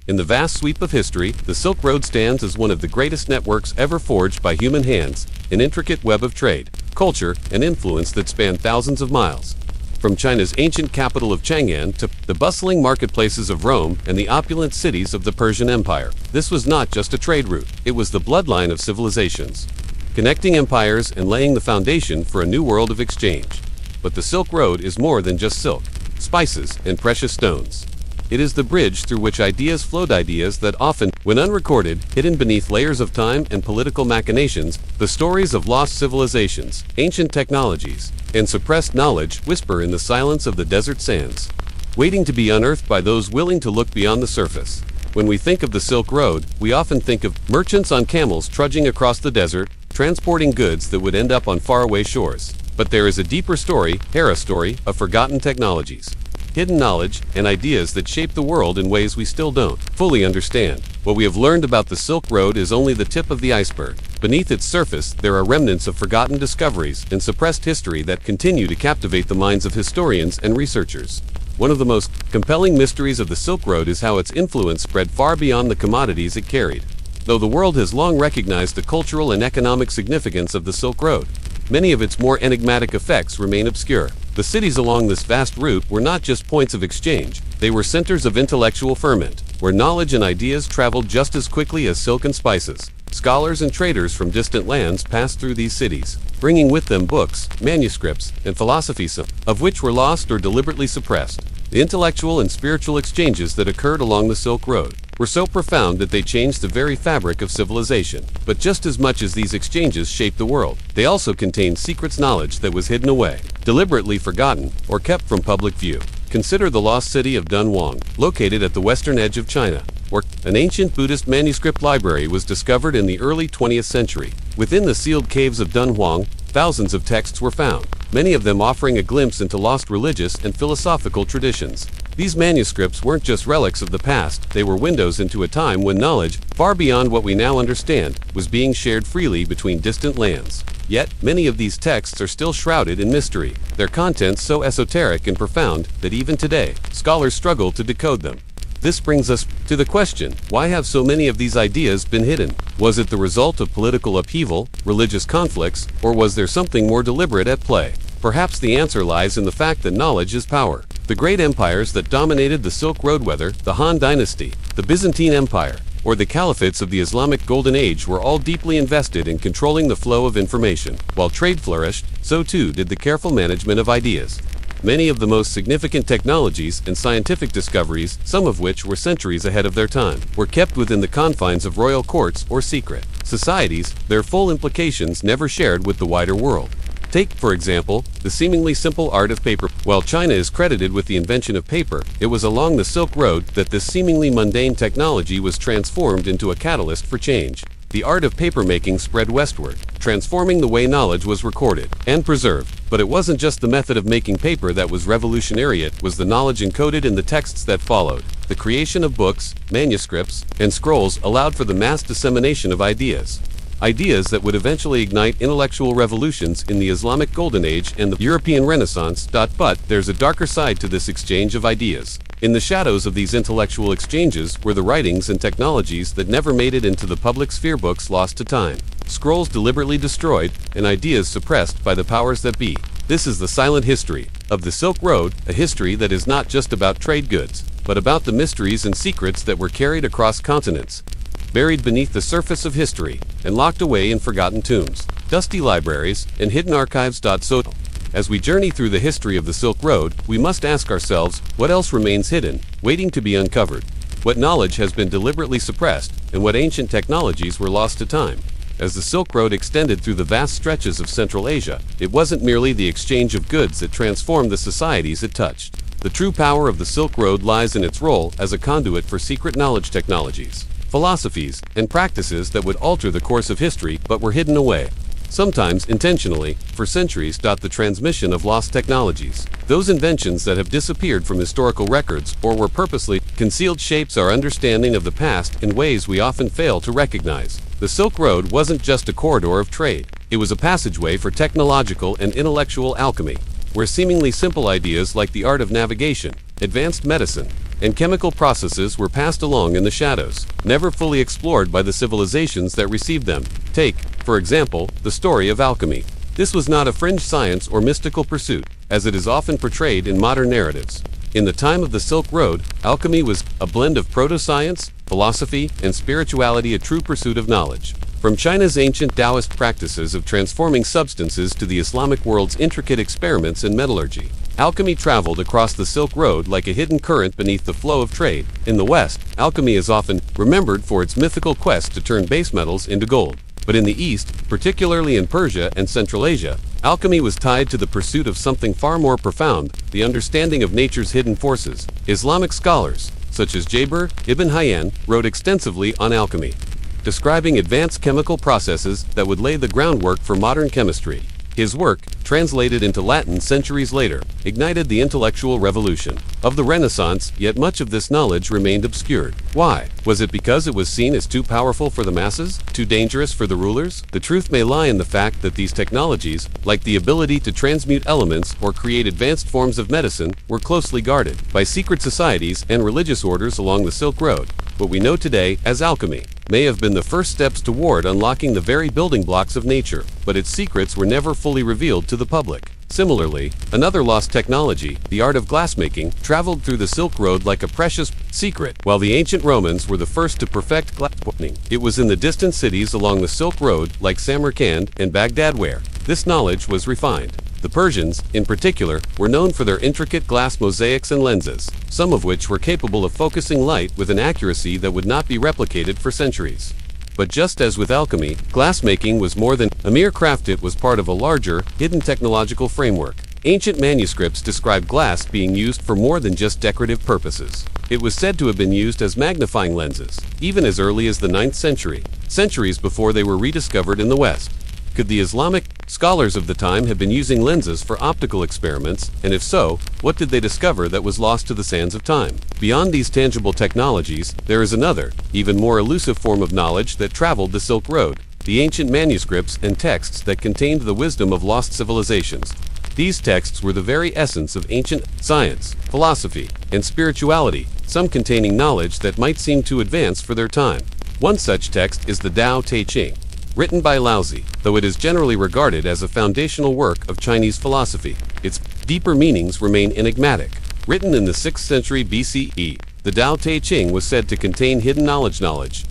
In the vast sweep of history, the Silk Road stands as one of the greatest networks ever forged by human hands, an intricate web of trade, culture, and influence that spanned thousands of miles. From China's ancient capital of Chang'an to the bustling marketplaces of Rome and the opulent cities of the Persian Empire, this was not just a trade route, it was the bloodline of civilizations, connecting empires and laying the foundation for a new world of exchange. But the Silk Road is more than just silk, spices, and precious stones. It is the bridge through which ideas flowed, ideas that often, when unrecorded, hidden beneath layers of time and political machinations, the stories of lost civilizations, ancient technologies, and suppressed knowledge whisper in the silence of the desert sands, waiting to be unearthed by those willing to look beyond the surface. When we think of the Silk Road, we often think of merchants on camels trudging across the desert, transporting goods that would end up on faraway shores. But there is a deeper story, a story of forgotten technologies, hidden knowledge, and ideas that shape the world in ways we still don't fully understand. What we have learned about the Silk Road is only the tip of the iceberg. Beneath its surface, there are remnants of forgotten discoveries and suppressed history that continue to captivate the minds of historians and researchers. One of the most compelling mysteries of the Silk Road is how its influence spread far beyond the commodities it carried. Though the world has long recognized the cultural and economic significance of the Silk Road, many of its more enigmatic effects remain obscure. The cities along this vast route were not just points of exchange, they were centers of intellectual ferment, where knowledge and ideas traveled just as quickly as silk and spices. Scholars and traders from distant lands passed through these cities, bringing with them books, manuscripts, and philosophy, some of which were lost or deliberately suppressed. The intellectual and spiritual exchanges that occurred along the Silk Road were so profound that they changed the very fabric of civilization. But just as much as these exchanges shaped the world, they also contained secrets, knowledge that was hidden away, deliberately forgotten, or kept from public view. Consider the lost city of Dunhuang, located at the western edge of China, where an ancient Buddhist manuscript library was discovered in the early 20th century. Within the sealed caves of Dunhuang, thousands of texts were found, many of them offering a glimpse into lost religious and philosophical traditions. These manuscripts weren't just relics of the past, they were windows into a time when knowledge, far beyond what we now understand, was being shared freely between distant lands. Yet, many of these texts are still shrouded in mystery, their contents so esoteric and profound that even today, scholars struggle to decode them. This brings us to the question, why have so many of these ideas been hidden? Was it the result of political upheaval, religious conflicts, or was there something more deliberate at play? Perhaps the answer lies in the fact that knowledge is power. The great empires that dominated the Silk Road, whether the Han Dynasty, the Byzantine Empire, or the caliphates of the Islamic Golden Age, were all deeply invested in controlling the flow of information. While trade flourished, so too did the careful management of ideas. Many of the most significant technologies and scientific discoveries, some of which were centuries ahead of their time, were kept within the confines of royal courts or secret societies, their full implications never shared with the wider world. Take, for example, the seemingly simple art of paper. While China is credited with the invention of paper, it was along the Silk Road that this seemingly mundane technology was transformed into a catalyst for change. The art of papermaking spread westward, transforming the way knowledge was recorded and preserved. But it wasn't just the method of making paper that was revolutionary, it was the knowledge encoded in the texts that followed. The creation of books, manuscripts, and scrolls allowed for the mass dissemination of ideas. Ideas that would eventually ignite intellectual revolutions in the Islamic Golden Age and the European Renaissance. But there's a darker side to this exchange of ideas. In the shadows of these intellectual exchanges were the writings and technologies that never made it into the public sphere, books lost to time, scrolls deliberately destroyed, and ideas suppressed by the powers that be. This is the silent history of the Silk Road, a history that is not just about trade goods, but about the mysteries and secrets that were carried across continents, buried beneath the surface of history, and locked away in forgotten tombs, dusty libraries, and hidden archives. So, as we journey through the history of the Silk Road, we must ask ourselves, what else remains hidden, waiting to be uncovered? What knowledge has been deliberately suppressed, and what ancient technologies were lost to time? As the Silk Road extended through the vast stretches of Central Asia, it wasn't merely the exchange of goods that transformed the societies it touched. The true power of the Silk Road lies in its role as a conduit for secret knowledge technologies, philosophies, and practices that would alter the course of history but were hidden away, sometimes intentionally, for centuries. The transmission of lost technologies, those inventions that have disappeared from historical records or were purposely concealed, shapes our understanding of the past in ways we often fail to recognize. The Silk Road wasn't just a corridor of trade, it was a passageway for technological and intellectual alchemy, where seemingly simple ideas like the art of navigation, advanced medicine, and chemical processes were passed along in the shadows, never fully explored by the civilizations that received them. Take, for example, the story of alchemy. This was not a fringe science or mystical pursuit, as it is often portrayed in modern narratives. In the time of the Silk Road, alchemy was a blend of proto-science, philosophy, and spirituality, a true pursuit of knowledge. From China's ancient Taoist practices of transforming substances to the Islamic world's intricate experiments in metallurgy, alchemy traveled across the Silk Road like a hidden current beneath the flow of trade. In the West, alchemy is often remembered for its mythical quest to turn base metals into gold. But in the East, particularly in Persia and Central Asia, alchemy was tied to the pursuit of something far more profound, the understanding of nature's hidden forces. Islamic scholars, such as Jabir ibn Hayyan, wrote extensively on alchemy, describing advanced chemical processes that would lay the groundwork for modern chemistry. His work, translated into Latin centuries later, ignited the intellectual revolution of the Renaissance, yet much of this knowledge remained obscured. Why? Was it because it was seen as too powerful for the masses? Too dangerous for the rulers? The truth may lie in the fact that these technologies, like the ability to transmute elements or create advanced forms of medicine, were closely guarded by secret societies and religious orders along the Silk Road. What we know today as alchemy may have been the first steps toward unlocking the very building blocks of nature, but its secrets were never fully revealed to the public. Similarly, another lost technology, the art of glassmaking, traveled through the Silk Road like a precious secret. While the ancient Romans were the first to perfect glassmaking, it was in the distant cities along the Silk Road, like Samarkand and Baghdad, where this knowledge was refined. The Persians, in particular, were known for their intricate glass mosaics and lenses, some of which were capable of focusing light with an accuracy that would not be replicated for centuries. But just as with alchemy, glassmaking was more than a mere craft. It was part of a larger, hidden technological framework. Ancient manuscripts describe glass being used for more than just decorative purposes. It was said to have been used as magnifying lenses, even as early as the 9th century, centuries before they were rediscovered in the West. Could the Islamic scholars of the time have been using lenses for optical experiments, and if so, what did they discover that was lost to the sands of time? Beyond these tangible technologies, there is another, even more elusive form of knowledge that traveled the Silk Road, the ancient manuscripts and texts that contained the wisdom of lost civilizations. These texts were the very essence of ancient science, philosophy, and spirituality, some containing knowledge that might seem too advanced for their time. One such text is the Tao Te Ching, written by Laozi. Though it is generally regarded as a foundational work of Chinese philosophy, its deeper meanings remain enigmatic. Written in the 6th century BCE, the Tao Te Ching was said to contain hidden knowledge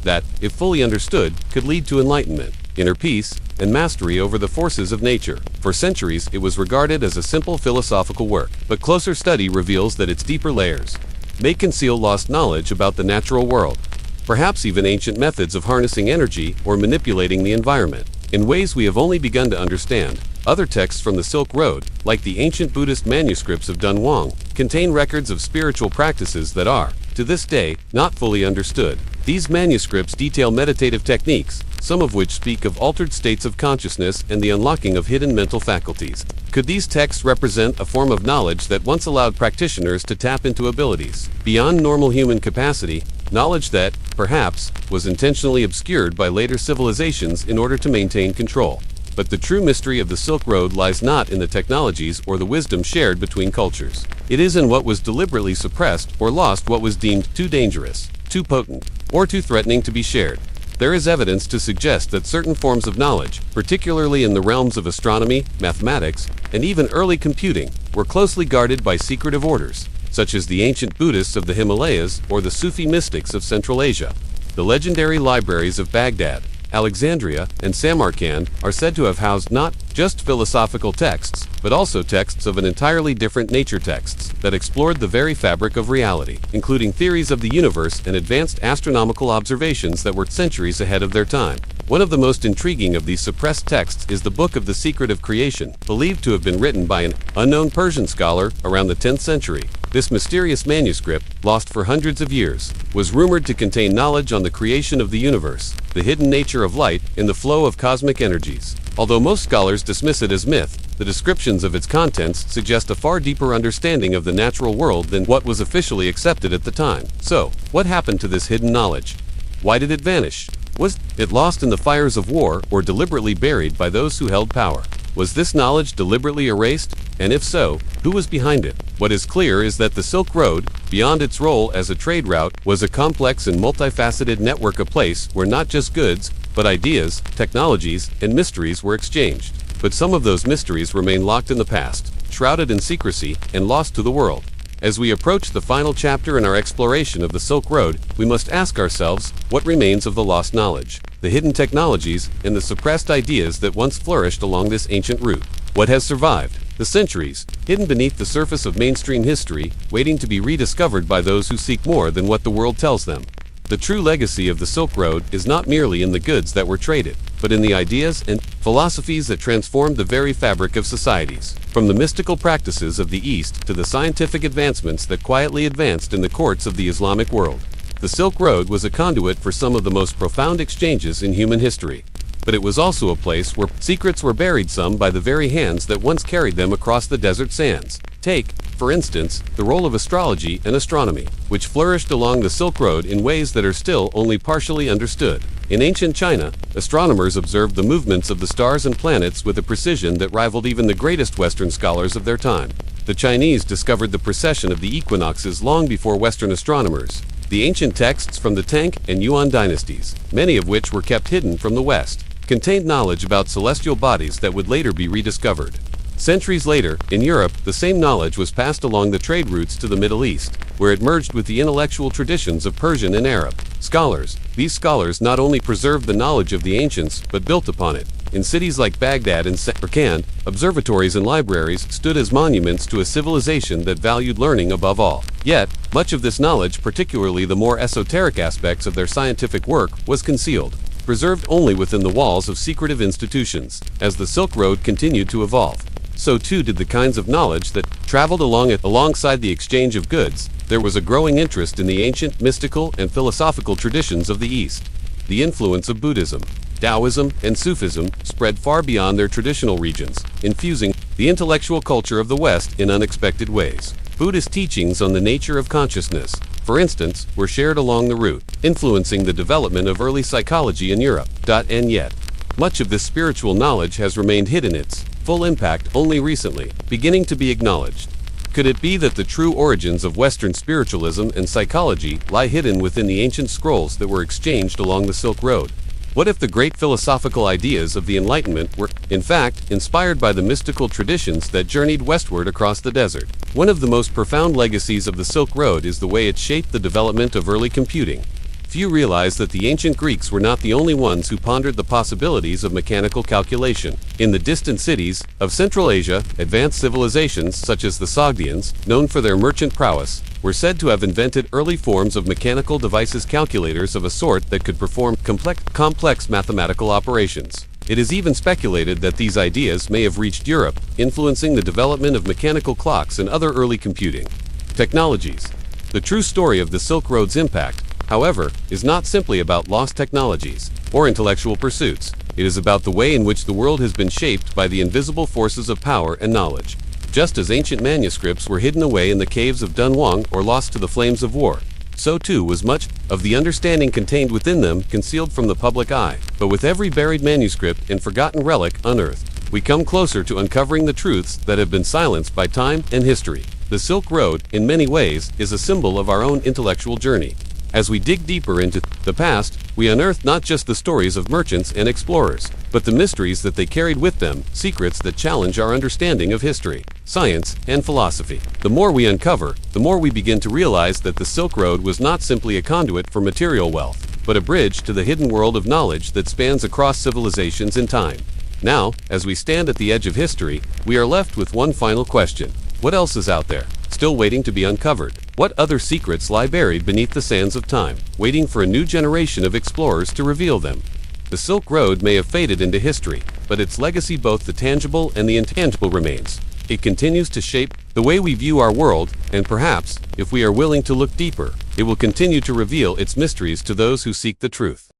that, if fully understood, could lead to enlightenment, inner peace, and mastery over the forces of nature. For centuries, it was regarded as a simple philosophical work, but closer study reveals that its deeper layers may conceal lost knowledge about the natural world, perhaps even ancient methods of harnessing energy or manipulating the environment, in ways we have only begun to understand. Other texts from the Silk Road, like the ancient Buddhist manuscripts of Dunhuang, contain records of spiritual practices that are, to this day, not fully understood. These manuscripts detail meditative techniques, some of which speak of altered states of consciousness and the unlocking of hidden mental faculties. Could these texts represent a form of knowledge that once allowed practitioners to tap into abilities beyond normal human capacity, knowledge that, perhaps, was intentionally obscured by later civilizations in order to maintain control? But the true mystery of the Silk Road lies not in the technologies or the wisdom shared between cultures. It is in what was deliberately suppressed or lost, what was deemed too dangerous, too potent, or too threatening to be shared. There is evidence to suggest that certain forms of knowledge, particularly in the realms of astronomy, mathematics, and even early computing, were closely guarded by secretive orders, such as the ancient Buddhists of the Himalayas or the Sufi mystics of Central Asia. The legendary libraries of Baghdad, Alexandria, and Samarkand are said to have housed not just philosophical texts, but also texts of an entirely different nature, texts that explored the very fabric of reality, including theories of the universe and advanced astronomical observations that were centuries ahead of their time. One of the most intriguing of these suppressed texts is the Book of the Secret of Creation, believed to have been written by an unknown Persian scholar around the 10th century. This mysterious manuscript, lost for hundreds of years, was rumored to contain knowledge on the creation of the universe, the hidden nature of light, and the flow of cosmic energies. Although most scholars dismiss it as myth, the descriptions of its contents suggest a far deeper understanding of the natural world than what was officially accepted at the time. So, what happened to this hidden knowledge? Why did it vanish? Was it lost in the fires of war or deliberately buried by those who held power? Was this knowledge deliberately erased? And if so, who was behind it? What is clear is that the Silk Road, beyond its role as a trade route, was a complex and multifaceted network, a place where not just goods, but ideas, technologies, and mysteries were exchanged. But some of those mysteries remain locked in the past, shrouded in secrecy, and lost to the world. As we approach the final chapter in our exploration of the Silk Road, we must ask ourselves, what remains of the lost knowledge, the hidden technologies, and the suppressed ideas that once flourished along this ancient route? What has survived? The centuries, hidden beneath the surface of mainstream history, waiting to be rediscovered by those who seek more than what the world tells them. The true legacy of the Silk Road is not merely in the goods that were traded, but in the ideas and philosophies that transformed the very fabric of societies. From the mystical practices of the East to the scientific advancements that quietly advanced in the courts of the Islamic world, the Silk Road was a conduit for some of the most profound exchanges in human history. But it was also a place where secrets were buried, some by the very hands that once carried them across the desert sands. Take, for instance, the role of astrology and astronomy, which flourished along the Silk Road in ways that are still only partially understood. In ancient China, astronomers observed the movements of the stars and planets with a precision that rivaled even the greatest Western scholars of their time. The Chinese discovered the precession of the equinoxes long before Western astronomers. The ancient texts from the Tang and Yuan dynasties, many of which were kept hidden from the West, contained knowledge about celestial bodies that would later be rediscovered. Centuries later, in Europe, the same knowledge was passed along the trade routes to the Middle East, where it merged with the intellectual traditions of Persian and Arab scholars. These scholars not only preserved the knowledge of the ancients, but built upon it. In cities like Baghdad and Samarkand, observatories and libraries stood as monuments to a civilization that valued learning above all. Yet, much of this knowledge, particularly the more esoteric aspects of their scientific work, was concealed, preserved only within the walls of secretive institutions. As the Silk Road continued to evolve, so too did the kinds of knowledge that traveled along it. Alongside the exchange of goods, there was a growing interest in the ancient, mystical, and philosophical traditions of the East. The influence of Buddhism, Taoism, and Sufism spread far beyond their traditional regions, infusing the intellectual culture of the West in unexpected ways. Buddhist teachings on the nature of consciousness, for instance, were shared along the route, influencing the development of early psychology in Europe. And yet, much of this spiritual knowledge has remained hidden, its full impact only recently beginning to be acknowledged. Could it be that the true origins of Western spiritualism and psychology lie hidden within the ancient scrolls that were exchanged along the Silk Road? What if the great philosophical ideas of the Enlightenment were, in fact, inspired by the mystical traditions that journeyed westward across the desert? One of the most profound legacies of the Silk Road is the way it shaped the development of early computing. Few realize that the ancient Greeks were not the only ones who pondered the possibilities of mechanical calculation. In the distant cities of Central Asia, advanced civilizations such as the Sogdians, known for their merchant prowess, were said to have invented early forms of mechanical devices, calculators of a sort that could perform complex mathematical operations. It is even speculated that these ideas may have reached Europe, influencing the development of mechanical clocks and other early computing technologies. The true story of the Silk Road's impact, however, is not simply about lost technologies or intellectual pursuits. It is about the way in which the world has been shaped by the invisible forces of power and knowledge. Just as ancient manuscripts were hidden away in the caves of Dunhuang or lost to the flames of war, so too was much of the understanding contained within them concealed from the public eye. But with every buried manuscript and forgotten relic unearthed, we come closer to uncovering the truths that have been silenced by time and history. The Silk Road, in many ways, is a symbol of our own intellectual journey. As we dig deeper into the past, we unearth not just the stories of merchants and explorers, but the mysteries that they carried with them, secrets that challenge our understanding of history, science, and philosophy. The more we uncover, the more we begin to realize that the Silk Road was not simply a conduit for material wealth, but a bridge to the hidden world of knowledge that spans across civilizations and time. Now, as we stand at the edge of history, we are left with one final question. What else is out there, still waiting to be uncovered? What other secrets lie buried beneath the sands of time, waiting for a new generation of explorers to reveal them? The Silk Road may have faded into history, but its legacy, both the tangible and the intangible, remains. It continues to shape the way we view our world, and perhaps, if we are willing to look deeper, it will continue to reveal its mysteries to those who seek the truth.